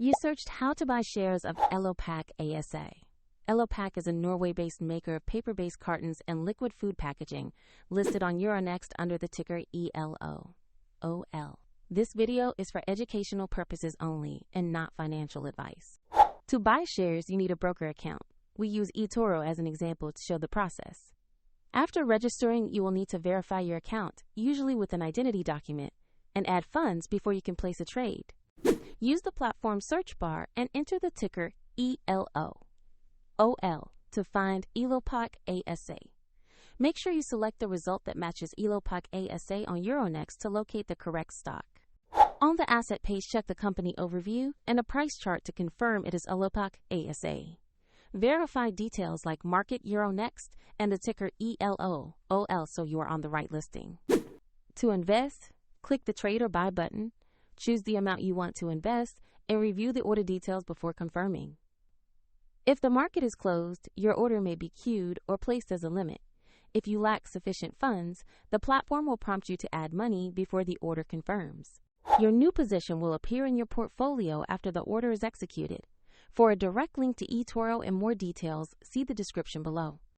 You searched how to buy shares of Elopak ASA. Elopak is a Norway-based maker of paper-based cartons and liquid food packaging, listed on Euronext under the ticker ELO.OL. This video is for educational purposes only and not financial advice. To buy shares, you need a broker account. We use eToro as an example to show the process. After registering, you will need to verify your account, usually with an identity document, and add funds before you can place a trade. Use the platform search bar and enter the ticker ELO.OL to find Elopak ASA. Make sure you select the result that matches Elopak ASA on Euronext to locate the correct stock. On the asset page, check the company overview and a price chart to confirm it is Elopak ASA. Verify details like market Euronext and the ticker ELO.OL so you are on the right listing. To invest, click the trade or buy button, choose the amount you want to invest, and review the order details before confirming. If the market is closed, your order may be queued or placed as a limit. If you lack sufficient funds, the platform will prompt you to add money before the order confirms. Your new position will appear in your portfolio after the order is executed. For a direct link to eToro and more details, see the description below.